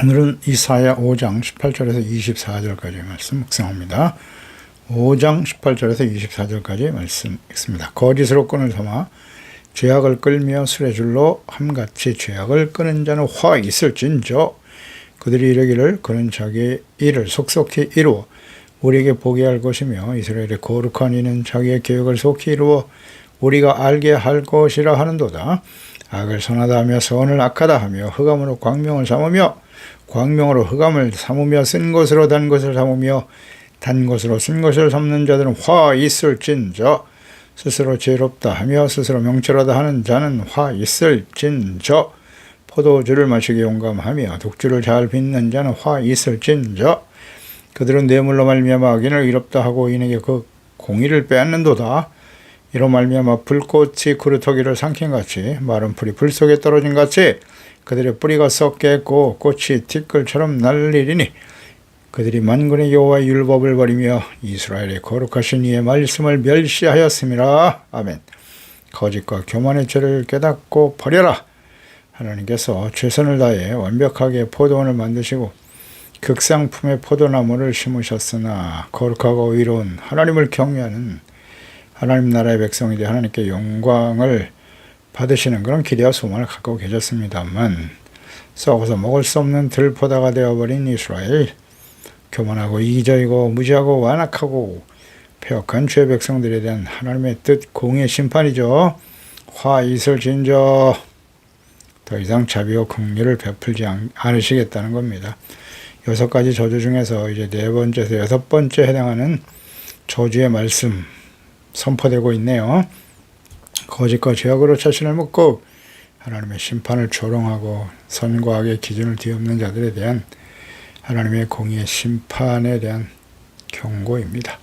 오늘은 이사야 5장 18절에서 24절까지 말씀 묵상합니다. 5장 18절에서 24절까지 말씀 읽습니다. 거짓으로 끈을 삼아 죄악을 끌며 수레줄로 함같이 죄악을 끄는 자는 화 있을진저. 그들이 이르기를 그는 자기의 일을 속속히 이루어 우리에게 보게 할 것이며 이스라엘의 거룩한 이는 자기의 계획을 속히 이루어 우리가 알게 할 것이라 하는도다. 악을 선하다 하며 선을 악하다 하며 흑암으로 광명을 삼으며 광명으로 흑암을 삼으며 쓴 것으로 단 것을 삼으며 단 것으로 쓴 것을 삼는 자들은 화 있을진저. 스스로 죄롭다 하며 스스로 명철하다 하는 자는 화 있을진저. 포도주를 마시기 용감하며 독주를 잘 빚는 자는 화 있을진저. 그들은 뇌물로 말미암아 악인을 의롭다 하고 인에게 그 공의를 빼앗는도다. 이로 말미암아 불꽃이 그루터기를 삼킨같이 마른 풀이 불 속에 떨어진 같이 그들의 뿌리가 썩겠고 꽃이 티끌처럼 날리리니 그들이 만군의 여호와의 율법을 버리며 이스라엘의 거룩하신 이의 말씀을 멸시하였음이라. 아멘. 거짓과 교만의 죄를 깨닫고 버려라. 하나님께서 최선을 다해 완벽하게 포도원을 만드시고 극상품의 포도나무를 심으셨으나 거룩하고 의로운 하나님을 경외하는 하나님 나라의 백성이 되어 하나님께 영광을 받으시는 그런 기대와 소망을 갖고 계셨습니다만 썩어서 먹을 수 없는 들포다가 되어버린 이스라엘, 교만하고 이기적이고 무지하고 완악하고 폐역한 죄 백성들에 대한 하나님의 뜻 공의 심판이죠. 화 있을진저. 더 이상 자비와 긍휼을 베풀지 않으시겠다는 겁니다. 6가지 저주 중에서 이제 4번째에서 6번째 해당하는 저주의 말씀 선포되고 있네요. 거짓과 죄악으로 자신을 묶고 하나님의 심판을 조롱하고 선과 악의 기준을 뒤엎는 자들에 대한 하나님의 공의의 심판에 대한 경고입니다.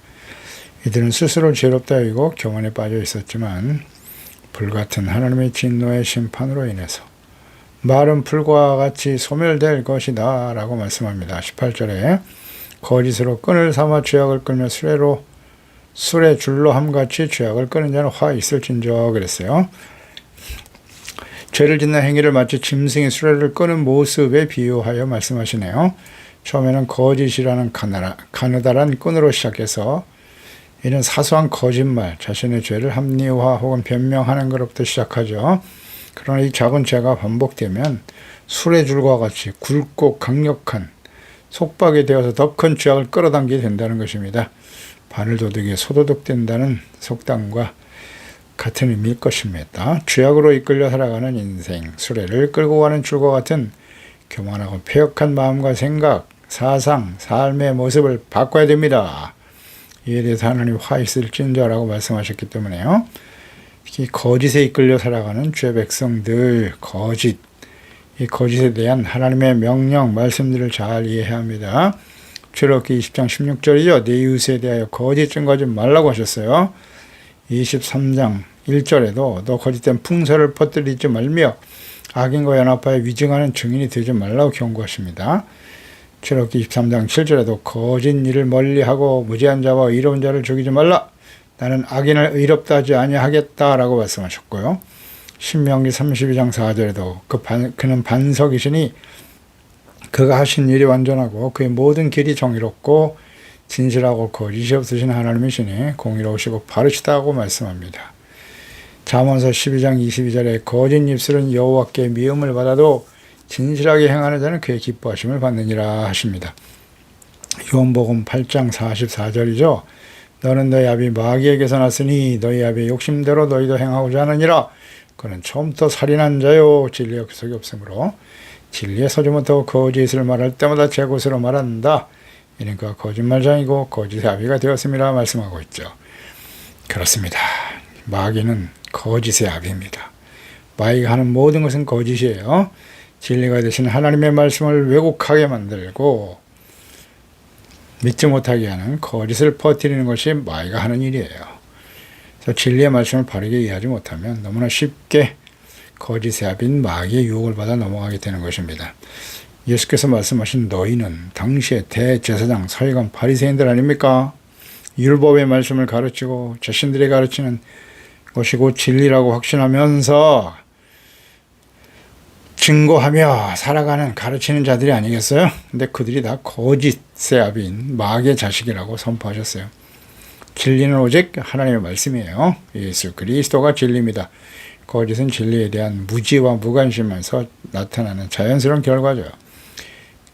이들은 스스로 죄롭다 여기고 교만에 빠져 있었지만 불같은 하나님의 진노의 심판으로 인해서 마른 풀과 같이 소멸될 것이다 라고 말씀합니다. 18절에 거짓으로 끈을 삼아 죄악을 끌며 수레줄로 함같이 죄악을 끄는 자는 화 있을진저 그랬어요. 죄를 짓는 행위를 마치 짐승이 수레를 끄는 모습에 비유하여 말씀하시네요. 처음에는 거짓이라는 가느다란 끈으로 시작해서 이는 사소한 거짓말, 자신의 죄를 합리화 혹은 변명하는 것부터 시작하죠. 그러나 이 작은 죄가 반복되면 수레줄과 같이 굵고 강력한 속박이 되어서 더 큰 죄악을 끌어당기게 된다는 것입니다. 바늘도둑이 소도둑된다는 속담과 같은 의미일 것입니다. 죄악으로 이끌려 살아가는 인생, 수레를 끌고 가는 줄과 같은 교만하고 폐역한 마음과 생각, 사상, 삶의 모습을 바꿔야 됩니다. 이에 대해서 하나님 화 있을진저라고 말씀하셨기 때문에요. 특히 거짓에 이끌려 살아가는 죄 백성들, 이 거짓에 대한 하나님의 명령, 말씀들을 잘 이해해야 합니다. 출애굽기 20장 16절이죠. 내 이웃에 대하여 거짓 증거하지 말라고 하셨어요. 23장 1절에도 너 거짓된 풍설을 퍼뜨리지 말며 악인과 연합하여 위증하는 증인이 되지 말라고 경고하십니다. 출애굽기 23장 7절에도 거짓 일을 멀리하고 무지한 자와 의로운 자를 죽이지 말라. 나는 악인을 의롭다 하지 아니하겠다라고 말씀하셨고요. 신명기 32장 4절에도 그는 반석이시니 그가 하신 일이 완전하고 그의 모든 길이 정의롭고 진실하고 거짓이 없으신 하나님이시니 공의로우시고 바르시다고 말씀합니다. 잠언서 12장 22절에 거짓 입술은 여호와께 미움을 받아도 진실하게 행하는 자는 그의 기뻐하심을 받느니라 하십니다. 요한복음 8장 44절이죠. 너는 너희 아비 마귀에게서 났으니 너희 아비의 욕심대로 너희도 행하고자 하느니라. 그는 처음부터 살인한 자요 진리의 구석이 없으므로 진리에 서지 못하고 거짓을 말할 때마다 제 것으로 말한다. 이는 그가 거짓말장이고 거짓의 아비가 되었음이라 말씀하고 있죠. 그렇습니다. 마귀는 거짓의 아비입니다. 마귀가 하는 모든 것은 거짓이에요. 진리가 되신 하나님의 말씀을 왜곡하게 만들고 믿지 못하게 하는 거짓을 퍼뜨리는 것이 마귀가 하는 일이에요. 그래서 진리의 말씀을 바르게 이해하지 못하면 너무나 쉽게 거짓의 아비인 마귀의 유혹을 받아 넘어가게 되는 것입니다. 예수께서 말씀하신 너희는 당시의 대제사장, 서기관, 바리새인들 아닙니까? 율법의 말씀을 가르치고 자신들이 가르치는 것이고 진리라고 확신하면서 증거하며 살아가는 가르치는 자들이 아니겠어요? 근데 그들이 다 거짓의 아비인 마귀의 자식이라고 선포하셨어요. 진리는 오직 하나님의 말씀이에요. 예수 그리스도가 진리입니다. 거짓은 진리에 대한 무지와 무관심에서 나타나는 자연스러운 결과죠.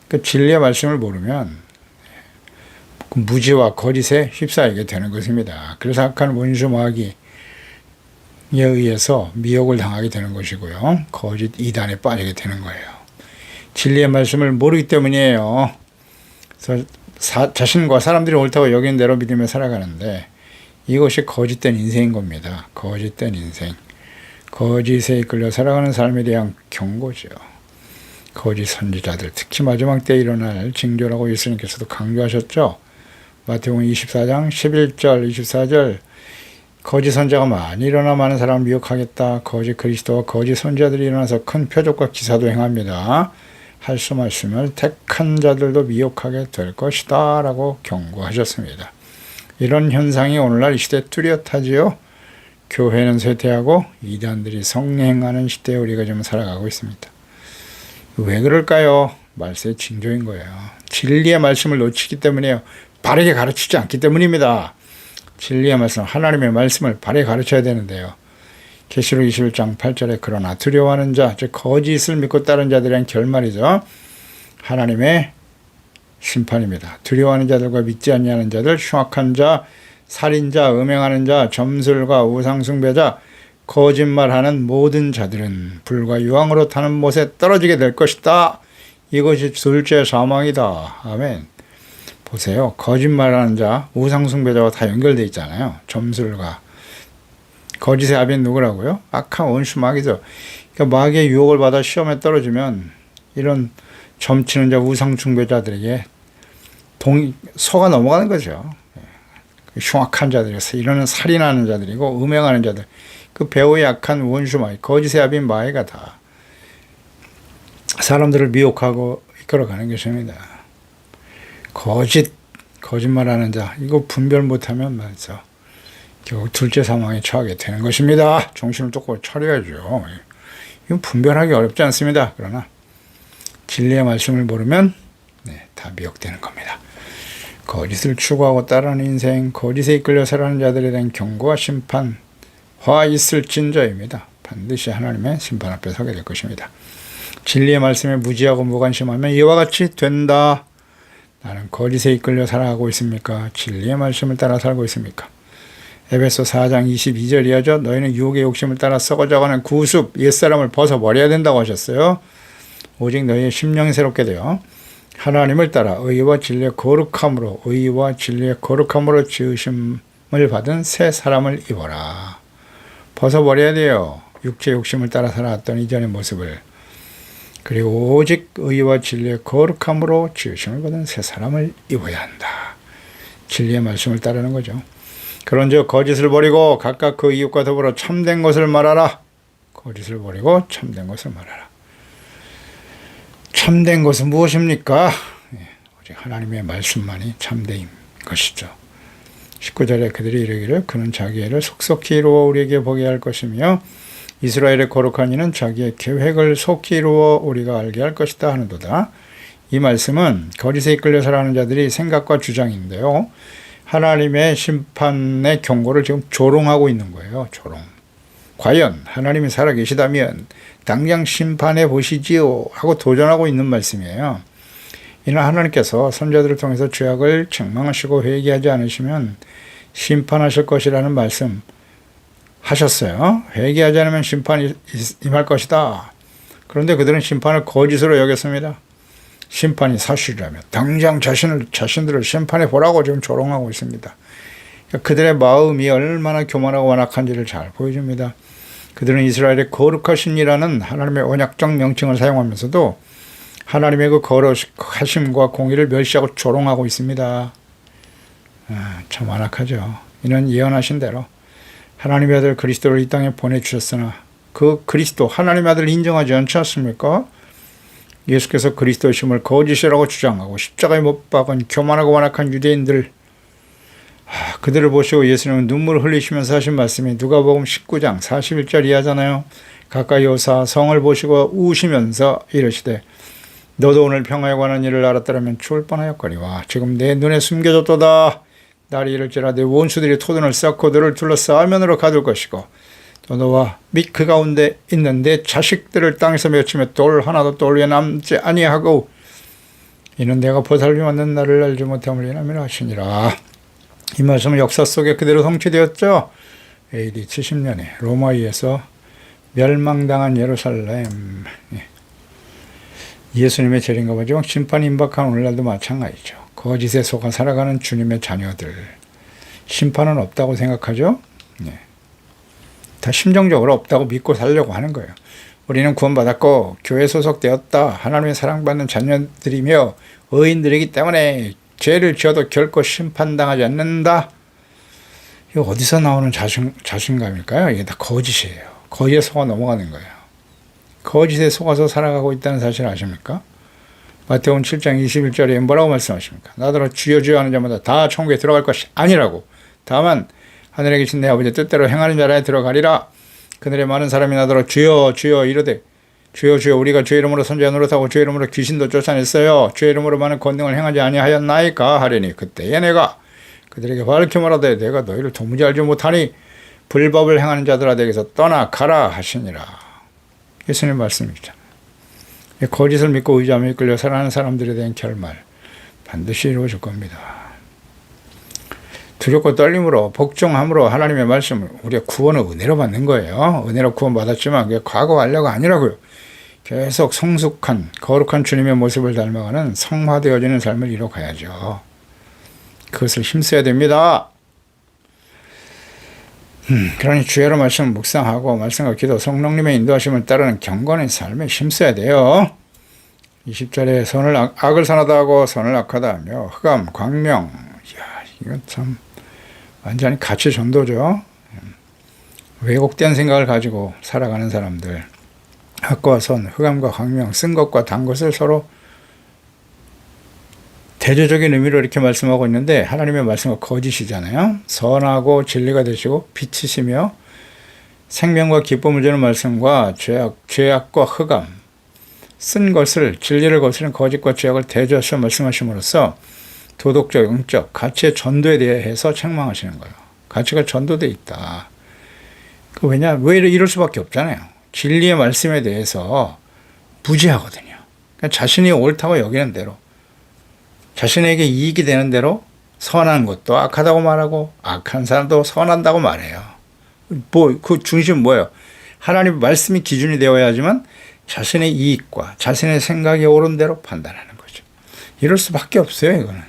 그 진리의 말씀을 모르면 그 무지와 거짓에 휩싸이게 되는 것입니다. 그래서 악한 원수 마귀에 의해서 미혹을 당하게 되는 것이고요. 거짓 이단에 빠지게 되는 거예요. 진리의 말씀을 모르기 때문이에요. 그래서 자신과 사람들이 옳다고 여긴 대로 믿으며 살아가는데 이것이 거짓된 인생인 겁니다. 거짓된 인생. 거짓에 이끌려 살아가는 삶에 대한 경고죠. 거짓 선지자들, 특히 마지막 때에 일어날 징조라고 예수님께서도 강조하셨죠. 마태복음 24장 11절 24절 거짓 선지자가 많이 일어나 많은 사람을 미혹하겠다. 거짓 그리스도와 거짓 선지자들이 일어나서 큰 표적과 기사도 행합니다. 할 수 말씀을 택한 자들도 미혹하게 될 것이다 라고 경고하셨습니다. 이런 현상이 오늘날 이 시대에 뚜렷하지요. 교회는 쇠퇴하고 이단들이 성행하는 시대에 우리가 지금 살아가고 있습니다. 왜 그럴까요? 말세의 징조인 거예요. 진리의 말씀을 놓치기 때문에요. 바르게 가르치지 않기 때문입니다. 진리의 말씀, 하나님의 말씀을 바르게 가르쳐야 되는데요. 계시록 21장 8절에 그러나 두려워하는 자, 즉 거짓을 믿고 따른 자들에 대한 결말이죠. 하나님의 심판입니다. 두려워하는 자들과 믿지 않냐는 자들, 흉악한 자, 살인자, 음행하는 자, 점술가, 우상숭배자, 거짓말하는 모든 자들은 불과 유황으로 타는 못에 떨어지게 될 것이다. 이것이 둘째 사망이다. 아멘. 보세요. 거짓말하는 자, 우상숭배자와 다 연결되어 있잖아요. 점술가. 거짓의 아비는 누구라고요? 악한 원수 마귀죠. 그러니까 마귀의 유혹을 받아 시험에 떨어지면 이런 점치는 자, 우상숭배자들에게 속아 넘어가는 거죠. 흉악한 자들이어서 이러는 살인하는 자들이고 음행하는 자들. 그 배후의 악한 원수 마귀, 거짓의 아비인 마귀가 다 사람들을 미혹하고 이끌어가는 것입니다. 거짓말하는 자, 이거 분별 못하면 말이죠. 결국 둘째 사망에 처하게 되는 것입니다. 정신을 똑바로 차려야죠. 이건 분별하기 어렵지 않습니다. 그러나 진리의 말씀을 모르면 다 미혹되는 겁니다. 거짓을 추구하고 따르는 인생, 거짓에 이끌려 살아가는 자들에 대한 경고와 심판, 화 있을 진저입니다. 반드시 하나님의 심판 앞에 서게 될 것입니다. 진리의 말씀에 무지하고 무관심하면 이와 같이 된다. 나는 거짓에 이끌려 살아가고 있습니까? 진리의 말씀을 따라 살고 있습니까? 에베소 4장 22절 이하죠. 너희는 유혹의 욕심을 따라 썩어져가는 구습, 옛사람을 벗어버려야 된다고 하셨어요. 오직 너희의 심령이 새롭게 되어 하나님을 따라 의와 진리의 거룩함으로 지으심을 받은 새 사람을 입어라. 벗어버려야 돼요. 육체의 욕심을 따라 살아왔던 이전의 모습을. 그리고 오직 의와 진리의 거룩함으로 지으심을 받은 새 사람을 입어야 한다. 진리의 말씀을 따르는 거죠. 그런즉 거짓을 버리고 각각 그 이웃과 더불어 참된 것을 말하라. 거짓을 버리고 참된 것을 말하라. 참된 것은 무엇입니까? 오직 하나님의 말씀만이 참된 것이죠. 19절에 그들이 이르기를 그는 자기 애를 속속히 이루어 우리에게 보게 할 것이며 이스라엘의 거룩한 이는 자기의 계획을 속히 이루어 우리가 알게 할 것이다 하는도다. 이 말씀은 거짓에 이끌려 살아가는 자들이 생각과 주장인데요. 하나님의 심판의 경고를 지금 조롱하고 있는 거예요. 조롱. 과연 하나님이 살아계시다면 당장 심판해 보시지요 하고 도전하고 있는 말씀이에요. 이는 하나님께서 선자들을 통해서 죄악을 책망하시고 회개하지 않으시면 심판하실 것이라는 말씀 하셨어요. 회개하지 않으면 심판이 임할 것이다. 그런데 그들은 심판을 거짓으로 여겼습니다. 심판이 사실이라면 당장 자신들을 심판해 보라고 지금 조롱하고 있습니다. 그들의 마음이 얼마나 교만하고 완악한지를 잘 보여줍니다. 그들은 이스라엘의 거룩하신이라는 하나님의 언약적 명칭을 사용하면서도 하나님의 그 거룩하심과 공의를 멸시하고 조롱하고 있습니다. 참 완악하죠. 이는 예언하신 대로 하나님의 아들 그리스도를 이 땅에 보내주셨으나 그 그리스도 하나님의 아들을 인정하지 않지 않습니까? 예수께서 그리스도심을 거짓이라고 주장하고 십자가에 못 박은 교만하고 완악한 유대인들, 그들을 보시고 예수님은 눈물을 흘리시면서 하신 말씀이 누가복음 19장 41절 이하잖아요. 가까이 오사 성을 보시고 우시면서 이르시되 너도 오늘 평화에 관한 일을 알았더라면 죽을 뻔하였거니와 지금 내 눈에 숨겨졌도다. 날이 이를지라 내 원수들이 토둔을 쌓고 너를 둘러싸면으로 가둘 것이고 또 너와 및 그 가운데 있는 내 자식들을 땅에서 맺히며 돌 하나도 돌 위에 남지 아니하고 이는 내가 보살피 만든 나를 알지 못함을 인함이라 하시니라. 이 말씀은 역사 속에 그대로 성취되었죠. AD 70년에 로마에서 멸망당한 예루살렘. 예수님의 재림과 마지막 심판이 임박한 오늘날도 마찬가지죠. 거짓에 속아 살아가는 주님의 자녀들. 심판은 없다고 생각하죠? 다 심정적으로 없다고 믿고 살려고 하는 거예요. 우리는 구원받았고 교회 소속되었다. 하나님의 사랑받는 자녀들이며 의인들이기 때문에 죄를 지어도 결코 심판당하지 않는다. 이거 어디서 나오는 자신감일까요? 이게 다 거짓이에요. 거짓에 속아 넘어가는 거예요. 거짓에 속아서 살아가고 있다는 사실 아십니까? 마태복음 7장 21절에 뭐라고 말씀하십니까? 나더러 주여 주여 하는 자마다 다 천국에 들어갈 것이 아니라고. 다만 하늘에 계신 내 아버지의 뜻대로 행하는 자라에 들어가리라. 그들의 많은 사람이 나더러 주여 주여 이르되 주여 주여 우리가 주의 이름으로 선지자 노릇하고 주의 이름으로 귀신도 쫓아냈어요. 주의 이름으로 많은 권능을 행하지 아니하였나이까 하리니 그때에 내가 그들에게 밝히 말하되 내가 너희를 도무지 알지 못하니 불법을 행하는 자들아 내게서 떠나 가라 하시니라. 예수님 말씀이잖아요. 거짓을 믿고 의지하며 이끌려 살아가는 사람들에 대한 결말 반드시 이루어질 겁니다. 두렵고 떨림으로 복종함으로 하나님의 말씀을 우리가 구원을 은혜로 받는 거예요. 은혜로 구원받았지만 그게 과거 완료가 아니라고요. 계속 성숙한 거룩한 주님의 모습을 닮아가는 성화되어지는 삶을 이뤄가야죠. 그것을 힘써야 됩니다. 그러니 주야로 말씀을 묵상하고 말씀과 기도 성령님의 인도하심을 따르는 경건의 삶에 힘써야 돼요. 20절에 선을 악을 선하다 하고 선을 악하다 하며 흑암, 광명. 이야, 이건 참 완전히 가치 전도죠. 왜곡된 생각을 가지고 살아가는 사람들. 악과 선, 흑암과 광명, 쓴 것과 단 것을 서로 대조적인 의미로 이렇게 말씀하고 있는데 하나님의 말씀은 거짓이잖아요. 선하고 진리가 되시고 빛이시며 생명과 기쁨을 주는 말씀과 죄악과 흑암, 쓴 것을 진리를 거스르는 거짓과 죄악을 대조하셔 말씀하심으로써 도덕적, 영적, 가치의 전도에 대해서 책망하시는 거예요. 가치가 전도되어 있다. 왜 이럴 수밖에 없잖아요. 진리의 말씀에 대해서 무지하거든요. 그러니까 자신이 옳다고 여기는 대로 자신에게 이익이 되는 대로 선한 것도 악하다고 말하고 악한 사람도 선한다고 말해요. 그 중심 뭐예요? 하나님 말씀이 기준이 되어야지만 자신의 이익과 자신의 생각이 옳은 대로 판단하는 거죠. 이럴 수밖에 없어요, 이거는.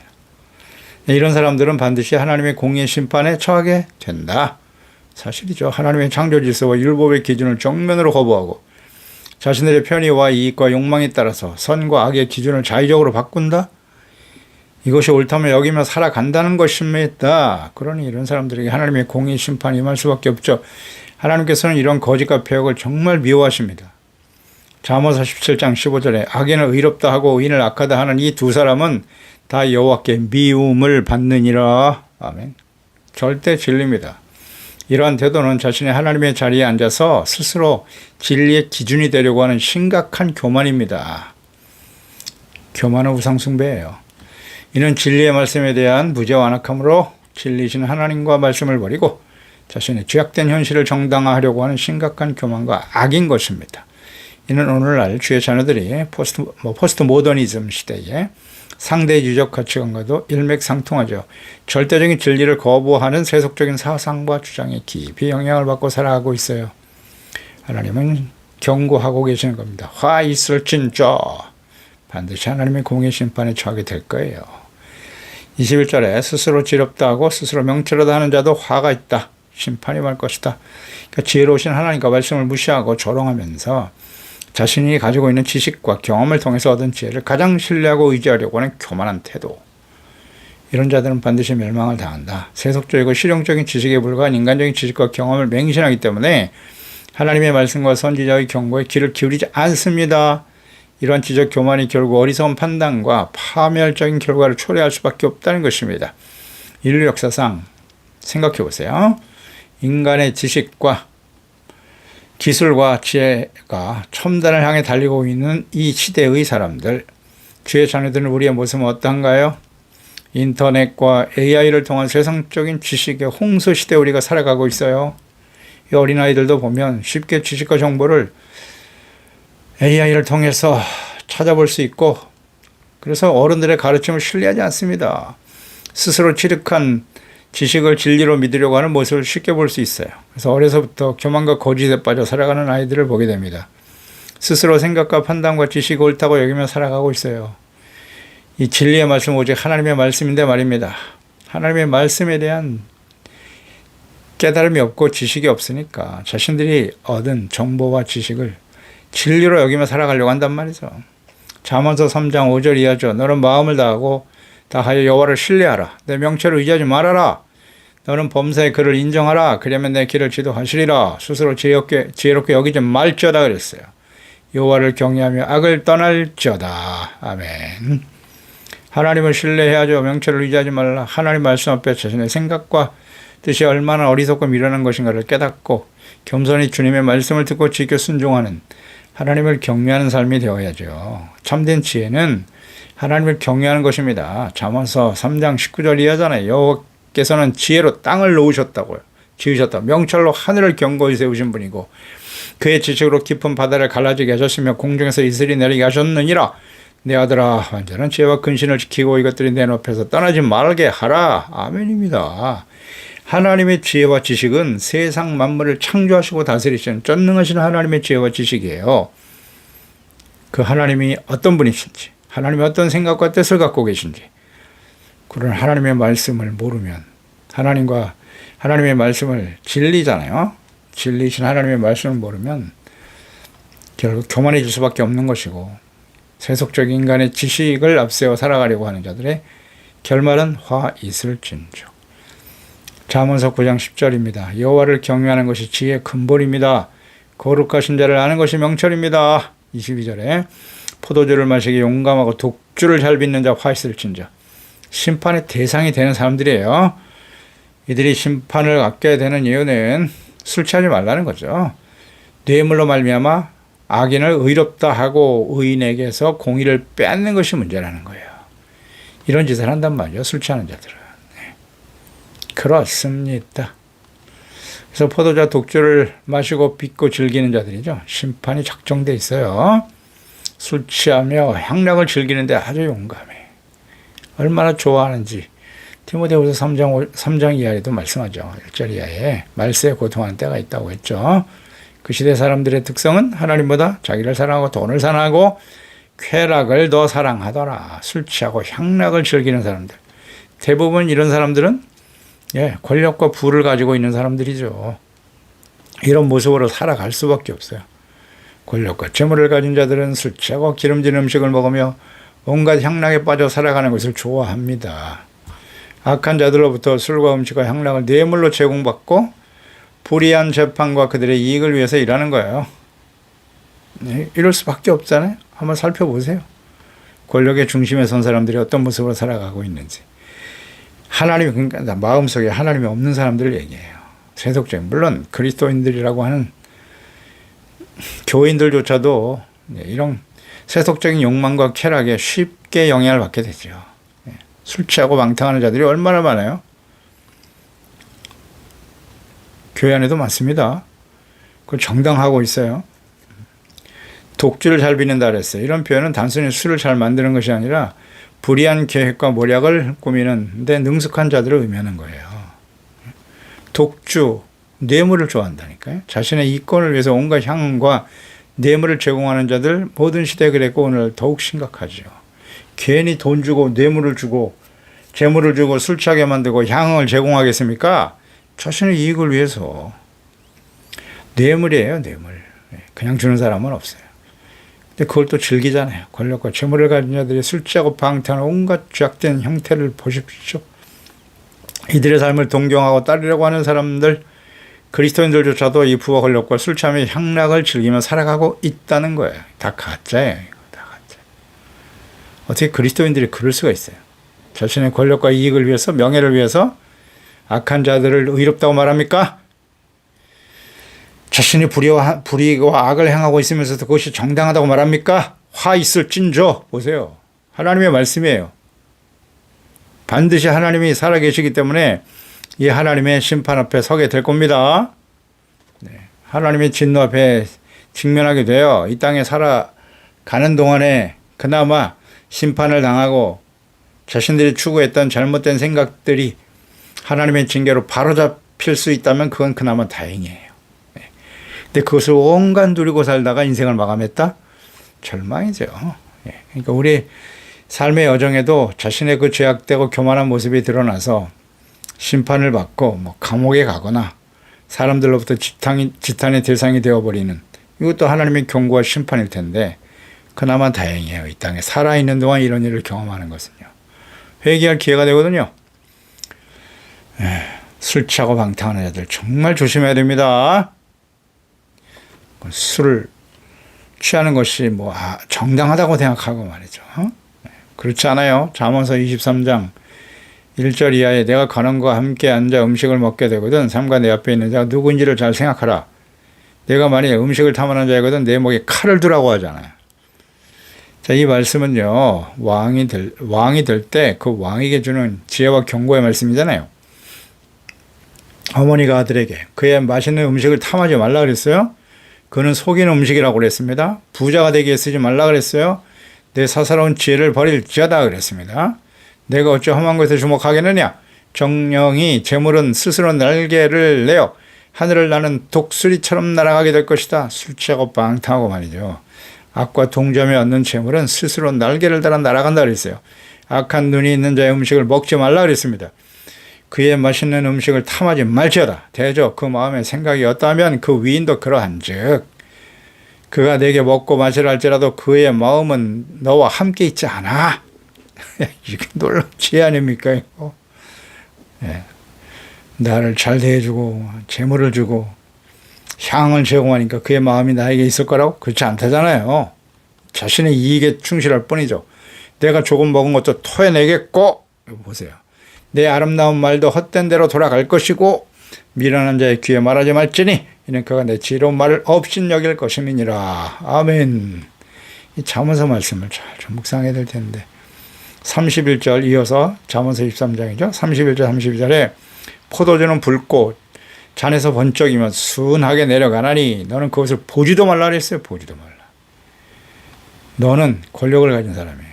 이런 사람들은 반드시 하나님의 공의 심판에 처하게 된다. 사실이죠. 하나님의 창조 질서와 율법의 기준을 정면으로 거부하고 자신들의 편의와 이익과 욕망에 따라서 선과 악의 기준을 자의적으로 바꾼다. 이것이 옳다면 여기며 살아간다는 것입니다. 그러니 이런 사람들에게 하나님의 공의 심판이 임할 수밖에 없죠. 하나님께서는 이런 거짓과 폐역을 정말 미워하십니다. 잠언서 17장 15절에 악인을 의롭다 하고 의인을 악하다 하는 이 두 사람은 다 여호와께 미움을 받느니라. 아멘. 절대 진리입니다. 이러한 태도는 자신의 하나님의 자리에 앉아서 스스로 진리의 기준이 되려고 하는 심각한 교만입니다. 교만은 우상숭배예요. 이는 진리의 말씀에 대한 무죄와 완악함으로 진리신 하나님과 말씀을 버리고 자신의 죄악된 현실을 정당화하려고 하는 심각한 교만과 악인 것입니다. 이는 오늘날 주의 자녀들이 포스트 모더니즘 시대에 상대주의적 가치관과도 일맥상통하죠. 절대적인 진리를 거부하는 세속적인 사상과 주장에 깊이 영향을 받고 살아가고 있어요. 하나님은 경고하고 계시는 겁니다. 화 있을 진짜 반드시 하나님의 공의 심판에 처하게 될 거예요. 21절에 스스로 지렵다 하고 스스로 명철하다 하는 자도 화가 있다. 심판이 말 것이다. 그러니까 지혜로우신 하나님과 말씀을 무시하고 조롱하면서 자신이 가지고 있는 지식과 경험을 통해서 얻은 지혜를 가장 신뢰하고 의지하려고 하는 교만한 태도. 이런 자들은 반드시 멸망을 당한다. 세속적이고 실용적인 지식에 불과한 인간적인 지식과 경험을 맹신하기 때문에 하나님의 말씀과 선지자의 경고에 귀를 기울이지 않습니다. 이러한 지적 교만이 결국 어리석은 판단과 파멸적인 결과를 초래할 수밖에 없다는 것입니다. 인류 역사상 생각해 보세요. 인간의 지식과 기술과 지혜가 첨단을 향해 달리고 있는 이 시대의 사람들, 주의 자녀들은 우리의 모습은 어떠한가요? 인터넷과 AI를 통한 세상적인 지식의 홍수 시대에 우리가 살아가고 있어요. 이 어린아이들도 보면 쉽게 지식과 정보를 AI를 통해서 찾아볼 수 있고, 그래서 어른들의 가르침을 신뢰하지 않습니다. 스스로 취득한 지식을 진리로 믿으려고 하는 모습을 쉽게 볼 수 있어요. 그래서 어려서부터 교만과 거짓에 빠져 살아가는 아이들을 보게 됩니다. 스스로 생각과 판단과 지식이 옳다고 여기며 살아가고 있어요. 이 진리의 말씀은 오직 하나님의 말씀인데 말입니다. 하나님의 말씀에 대한 깨달음이 없고 지식이 없으니까 자신들이 얻은 정보와 지식을 진리로 여기며 살아가려고 한단 말이죠. 잠언서 3장 5절 이하죠. 너는 마음을 다하여 여호와를 신뢰하라. 내 명철을 의지하지 말아라. 너는 범사의 그를 인정하라. 그러면 내 길을 지도하시리라. 스스로 지혜롭게 여기지 말지어다 그랬어요. 여호와를 경외하며 악을 떠날지어다. 아멘. 하나님을 신뢰해야죠. 명철을 의지하지 말라. 하나님 말씀 앞에 자신의 생각과 뜻이 얼마나 어리석고 미련한 것인가를 깨닫고 겸손히 주님의 말씀을 듣고 지켜 순종하는 하나님을 경외하는 삶이 되어야죠. 참된 지혜는 하나님을 경외하는 것입니다. 잠언서 3장 19절 이하잖아요. 여호와께서는 지혜로 땅을 놓으셨다고요. 지으셨다. 명철로 하늘을 견고히 세우신 분이고 그의 지식으로 깊은 바다를 갈라지게 하셨으며 공중에서 이슬이 내리게 하셨느니라. 내 아들아 완전한 지혜와 근신을 지키고 이것들이 내 앞에서 떠나지 말게 하라. 아멘입니다. 하나님의 지혜와 지식은 세상 만물을 창조하시고 다스리시는 전능하신 하나님의 지혜와 지식이에요. 그 하나님이 어떤 분이신지, 하나님이 어떤 생각과 뜻을 갖고 계신지, 그런 하나님의 말씀을 모르면, 하나님과 하나님의 말씀을 진리잖아요. 진리신 하나님의 말씀을 모르면 결국 교만해질 수밖에 없는 것이고, 세속적인 인간의 지식을 앞세워 살아가려고 하는 자들의 결말은 화 있을진저. 잠언서 9장 10절입니다. 여호와를 경외하는 것이 지혜의 근본입니다. 거룩하신 자를 아는 것이 명철입니다. 22절에 포도주를 마시기 용감하고 독주를 잘 빚는 자 화 있을진저. 심판의 대상이 되는 사람들이에요. 이들이 심판을 받게 되는 이유는 술 취하지 말라는 거죠. 뇌물로 말미암아 악인을 의롭다 하고 의인에게서 공의를 빼앗는 것이 문제라는 거예요. 이런 짓을 한단 말이에요. 술 취하는 자들은. 그렇습니다. 그래서 포도주 독주를 마시고 빚고 즐기는 자들이죠. 심판이 작정돼 있어요. 술 취하며 향락을 즐기는데 아주 용감해. 얼마나 좋아하는지 디모데후서 3장 이하에도 말씀하죠. 1절 이하에 말세에 고통하는 때가 있다고 했죠. 그 시대 사람들의 특성은 하나님보다 자기를 사랑하고 돈을 사랑하고 쾌락을 더 사랑하더라. 술 취하고 향락을 즐기는 사람들. 대부분 이런 사람들은 권력과 부를 가지고 있는 사람들이죠. 이런 모습으로 살아갈 수밖에 없어요. 권력과 재물을 가진 자들은 술 취하고 기름진 음식을 먹으며 온갖 향락에 빠져 살아가는 것을 좋아합니다. 악한 자들로부터 술과 음식과 향락을 뇌물로 제공받고 불의한 재판과 그들의 이익을 위해서 일하는 거예요. 이럴 수밖에 없잖아요. 한번 살펴보세요. 권력의 중심에 선 사람들이 어떤 모습으로 살아가고 있는지. 하나님이, 그러니까 마음속에 하나님이 없는 사람들을 얘기해요. 세속적인, 물론 그리스도인들이라고 하는 교인들조차도 이런 세속적인 욕망과 쾌락에 쉽게 영향을 받게 되죠. 술 취하고 망탕하는 자들이 얼마나 많아요? 교회 안에도 많습니다. 그걸 정당하고 있어요. 독주를 잘 빚는다 그랬어요. 이런 표현은 단순히 술을 잘 만드는 것이 아니라 불의한 계획과 모략을 꾸미는 데 능숙한 자들을 의미하는 거예요. 독주, 뇌물을 좋아한다니까요. 자신의 이권을 위해서 온갖 향과 뇌물을 제공하는 자들 모든 시대에 그랬고 오늘 더욱 심각하죠. 괜히 돈 주고 뇌물을 주고 재물을 주고 술 취하게 만들고 향을 제공하겠습니까? 자신의 이익을 위해서. 뇌물이에요, 뇌물. 그냥 주는 사람은 없어요. 근데 그걸 또 즐기잖아요. 권력과 재물을 가진 자들이 술 취하고 방탕한 온갖 죄악된 형태를 보십시오. 이들의 삶을 동경하고 따르려고 하는 사람들, 그리스도인들조차도 이 부와 권력과 술 취하며 향락을 즐기며 살아가고 있다는 거예요. 다 가짜예요. 다 가짜. 어떻게 그리스도인들이 그럴 수가 있어요? 자신의 권력과 이익을 위해서, 명예를 위해서 악한 자들을 의롭다고 말합니까? 자신이 불의와 악을 행하고 있으면서도 그것이 정당하다고 말합니까? 화 있을진저. 보세요. 하나님의 말씀이에요. 반드시 하나님이 살아계시기 때문에 이 하나님의 심판 앞에 서게 될 겁니다. 하나님의 진노 앞에 직면하게 되어 이 땅에 살아가는 동안에 그나마 심판을 당하고 자신들이 추구했던 잘못된 생각들이 하나님의 징계로 바로잡힐 수 있다면 그건 그나마 다행이에요. 근데 그것을 온갖 누리고 살다가 인생을 마감했다? 절망이죠. 그러니까 우리 삶의 여정에도 자신의 그 죄악되고 교만한 모습이 드러나서 심판을 받고 감옥에 가거나 사람들로부터 지탄의 대상이 되어버리는 이것도 하나님의 경고와 심판일 텐데 그나마 다행이에요. 이 땅에 살아있는 동안 이런 일을 경험하는 것은요. 회개할 기회가 되거든요. 술 취하고 방탕하는 자들 정말 조심해야 됩니다. 술을 취하는 것이 정당하다고 생각하고 말이죠. 그렇지 않아요. 잠언서 23장 1절 이하에 내가 간원과 함께 앉아 음식을 먹게 되거든 삼가 내 앞에 있는 자가 누구인지를 잘 생각하라. 내가 만약에 음식을 탐하는 자이거든 내 목에 칼을 두라고 하잖아요. 자, 이 말씀은요. 왕이 될 때 그 왕에게 주는 지혜와 경고의 말씀이잖아요. 어머니가 아들에게 그의 맛있는 음식을 탐하지 말라 그랬어요. 그는 속이는 음식이라고 그랬습니다. 부자가 되게 쓰지 말라 그랬어요. 내 사사로운 지혜를 버릴지어다 그랬습니다. 내가 어찌 험한 것에 주목하겠느냐. 정령이 재물은 스스로 날개를 내어 하늘을 나는 독수리처럼 날아가게 될 것이다. 술 취하고 방탕하고 말이죠. 악과 동점에 얻는 재물은 스스로 날개를 달아 날아간다 그랬어요. 악한 눈이 있는 자의 음식을 먹지 말라 그랬습니다. 그의 맛있는 음식을 탐하지 말지어다. 대저 그 마음의 생각이 어떠하면 그 위인도 그러한즉 그가 내게 먹고 마시라 할지라도 그의 마음은 너와 함께 있지 않아. 이게 놀라운 지혜 아닙니까 이거. 나를 잘 대해주고 재물을 주고 향을 제공하니까 그의 마음이 나에게 있을 거라고? 그렇지 않다잖아요. 자신의 이익에 충실할 뿐이죠. 내가 조금 먹은 것도 토해내겠고, 보세요. 내 아름다운 말도 헛된 대로 돌아갈 것이고 미련한 자의 귀에 말하지 말지니 이는 그가 내 지혜로운 말을 업신여길 것임이니라. 아멘. 이 잠언서 말씀을 잘 좀 묵상해야 될 텐데 31절 이어서 잠언서 23장이죠. 31절 32절에 포도주는 붉고 잔에서 번쩍이면 순하게 내려가나니 너는 그것을 보지도 말라 그랬어요. 보지도 말라. 너는 권력을 가진 사람이에요.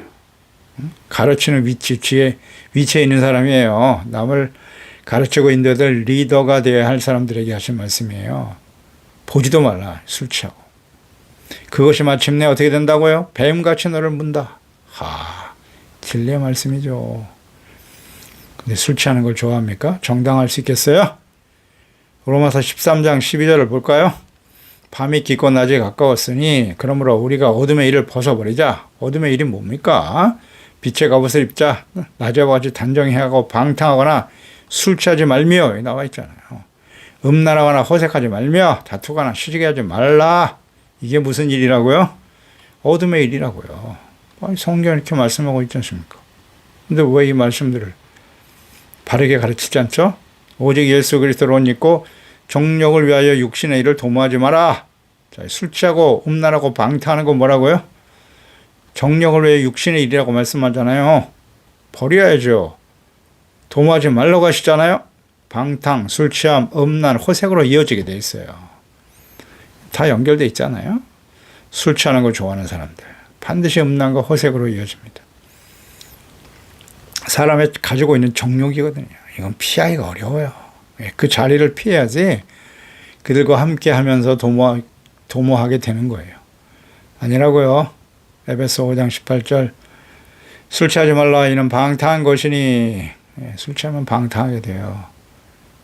가르치는 위치에 있는 사람이에요. 남을 가르치고 인도될 리더가 되어야 할 사람들에게 하신 말씀이에요. 보지도 말라. 술 취하고. 그것이 마침내 어떻게 된다고요? 뱀같이 너를 문다. 진리의 말씀이죠. 근데 술 취하는 걸 좋아합니까? 정당할 수 있겠어요? 로마서 13장 12절을 볼까요? 밤이 깊고 낮이 가까웠으니 그러므로 우리가 어둠의 일을 벗어버리자. 어둠의 일이 뭡니까? 빛의 갑옷을 입자. 낮에와 같이 단정해하고 방탕하거나 술 취하지 말며 나와 있잖아요. 음란하거나 허색하지 말며 다투거나 시기하지 말라. 이게 무슨 일이라고요? 어둠의 일이라고요. 성경이 이렇게 말씀하고 있지 않습니까? 근데 왜 이 말씀들을 바르게 가르치지 않죠? 오직 예수 그리스도를 옷 입고 정욕을 위하여 육신의 일을 도모하지 마라. 자, 술 취하고 음란하고 방탕하는 건 뭐라고요? 정욕을 위해 육신의 일이라고 말씀하잖아요. 버려야죠. 도모하지 말라고 하시잖아요. 방탕, 술 취함, 음란, 허색으로 이어지게 돼 있어요. 다 연결돼 있잖아요. 술 취하는 걸 좋아하는 사람들 반드시 음란과 허색으로 이어집니다. 사람이 가지고 있는 정욕이거든요. 이건 피하기가 어려워요. 그 자리를 피해야지 그들과 함께 하면서 도모하게 되는 거예요. 아니라고요. 에베소 5장 18절 술 취하지 말라 이는 방탕한 것이니 술 취하면 방탕하게 돼요.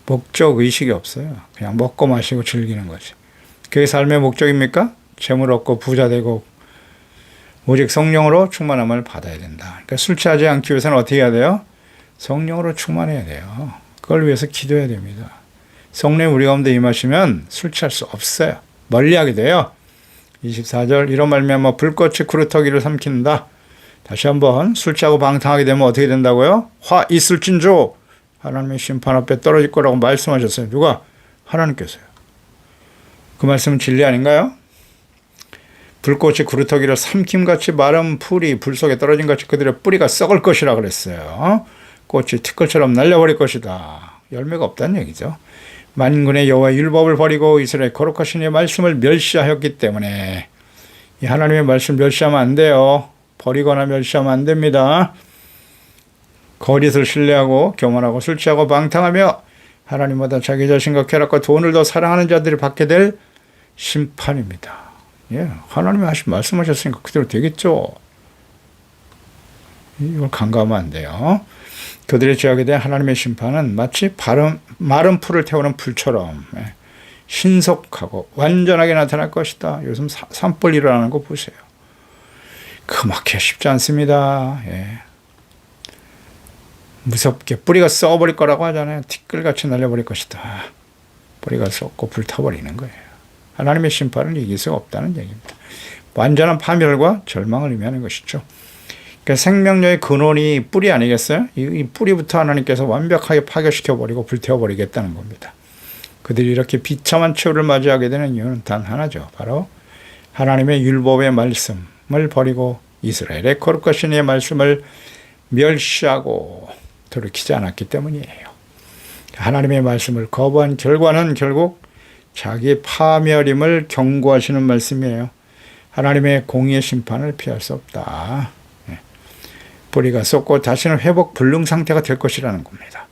목적 의식이 없어요. 그냥 먹고 마시고 즐기는 거지. 그게 삶의 목적입니까? 재물 얻고 부자 되고 오직 성령으로 충만함을 받아야 된다. 그러니까 술 취하지 않기 위해서는 어떻게 해야 돼요? 성령으로 충만해야 돼요. 그걸 위해서 기도해야 됩니다. 성령 우리 가운데 임하시면 술 취할 수 없어요. 멀리하게 돼요. 24절 이런 말미암아 불꽃이 구루터기를 삼킨다. 다시 한번 술 취하고 방탕하게 되면 어떻게 된다고요? 화 있을진저 하나님의 심판 앞에 떨어질 거라고 말씀하셨어요. 누가? 하나님께서요. 그 말씀은 진리 아닌가요? 불꽃이 구루터기를 삼킴같이 마른 풀이 불 속에 떨어진 같이 그들의 뿌리가 썩을 것이라 그랬어요. 꽃이 티끌처럼 날려버릴 것이다. 열매가 없다는 얘기죠. 만군의 여호와의 율법을 버리고 이스라엘 거룩하신 이의 말씀을 멸시하였기 때문에 이 하나님의 말씀 멸시하면 안 돼요. 버리거나 멸시하면 안 됩니다. 거짓을 신뢰하고 교만하고 술 취하고 방탕하며 하나님보다 자기 자신과 쾌락과 돈을 더 사랑하는 자들이 받게 될 심판입니다. 예, 하나님이 말씀하셨으니까 그대로 되겠죠. 이걸 간과하면 안 돼요. 그들의 죄악에 대한 하나님의 심판은 마치 마른 풀을 태우는 불처럼 신속하고 완전하게 나타날 것이다. 요즘 산불 일어나는 거 보세요. 그렇게 쉽지 않습니다. 예. 무섭게 뿌리가 썩어버릴 거라고 하잖아요. 티끌같이 날려버릴 것이다. 뿌리가 썩고 불타버리는 거예요. 하나님의 심판을 이길 수가 없다는 얘기입니다. 완전한 파멸과 절망을 의미하는 것이죠. 그러니까 생명력의 근원이 뿌리 아니겠어요? 이 뿌리부터 하나님께서 완벽하게 파괴시켜버리고 불태워버리겠다는 겁니다. 그들이 이렇게 비참한 최후를 맞이하게 되는 이유는 단 하나죠. 바로 하나님의 율법의 말씀을 버리고 이스라엘의 거룩하신 이의 말씀을 멸시하고 돌이키지 않았기 때문이에요. 하나님의 말씀을 거부한 결과는 결국 자기 파멸임을 경고하시는 말씀이에요. 하나님의 공의의 심판을 피할 수 없다. 뿌리가 썩고 다시는 회복 불능 상태가 될 것이라는 겁니다.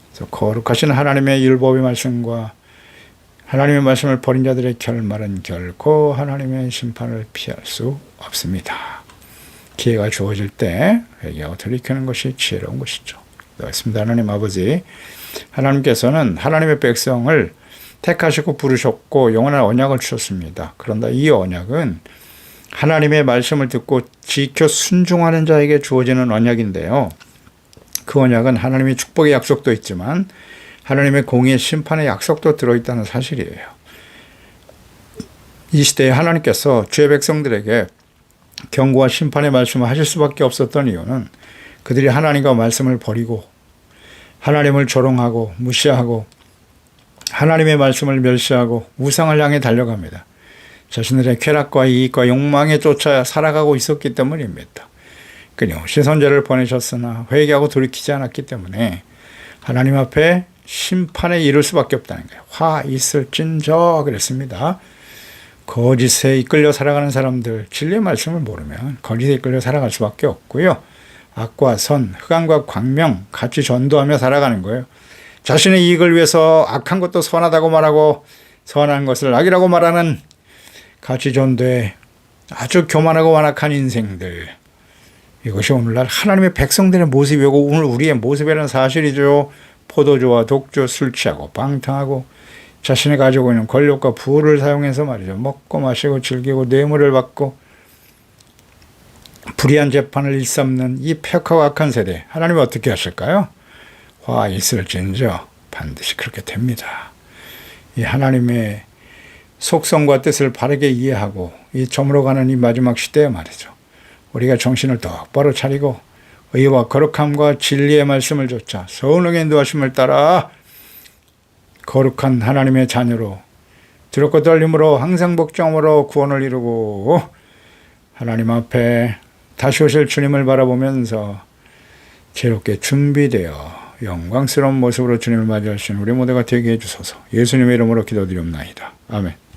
그래서 거룩하신 하나님의 율법의 말씀과 하나님의 말씀을 버린 자들의 결말은 결코 하나님의 심판을 피할 수 없습니다. 기회가 주어질 때 회개하고 돌이키는 것이 지혜로운 것이죠. 그렇습니다. 하나님 아버지, 하나님께서는 하나님의 백성을 택하시고 부르셨고 영원한 언약을 주셨습니다. 그런데 이 언약은 하나님의 말씀을 듣고 지켜 순종하는 자에게 주어지는 언약인데요. 그 언약은 하나님의 축복의 약속도 있지만 하나님의 공의의 심판의 약속도 들어있다는 사실이에요. 이 시대에 하나님께서 죄 백성들에게 경고와 심판의 말씀을 하실 수밖에 없었던 이유는 그들이 하나님과 말씀을 버리고 하나님을 조롱하고 무시하고 하나님의 말씀을 멸시하고 우상을 향해 달려갑니다. 자신들의 쾌락과 이익과 욕망에 쫓아 살아가고 있었기 때문입니다. 끊임없이 선제를 보내셨으나 회개하고 돌이키지 않았기 때문에 하나님 앞에 심판에 이를 수밖에 없다는 거예요. 화 있을진저 그랬습니다. 거짓에 이끌려 살아가는 사람들, 진리의 말씀을 모르면 거짓에 이끌려 살아갈 수밖에 없고요. 악과 선, 흑암과 광명 같이 전도하며 살아가는 거예요. 자신의 이익을 위해서 악한 것도 선하다고 말하고 선한 것을 악이라고 말하는 같이 전도에 아주 교만하고 완악한 인생들. 이것이 오늘날 하나님의 백성들의 모습이고 오늘 우리의 모습이라는 사실이죠. 포도주와 독주, 술 취하고 방탕하고 자신이 가지고 있는 권력과 부를 사용해서 말이죠. 먹고 마시고 즐기고 뇌물을 받고 불의한 재판을 일삼는 이 폐역하고 악한 세대. 하나님이 어떻게 하실까요? 화 있을진저 반드시 그렇게 됩니다. 이 하나님의 속성과 뜻을 바르게 이해하고 이 저물어가는 이 마지막 시대에 말이죠. 우리가 정신을 똑바로 차리고 의와 거룩함과 진리의 말씀을 좇아 성령의 인도하심을 따라 거룩한 하나님의 자녀로 두렵고 떨림으로 항상 복종으로 구원을 이루고 하나님 앞에 다시 오실 주님을 바라보면서 새롭게 준비되어 영광스러운 모습으로 주님을 맞이하신 우리 모두가 되게 해주소서. 예수님의 이름으로 기도드리옵나이다. 아멘.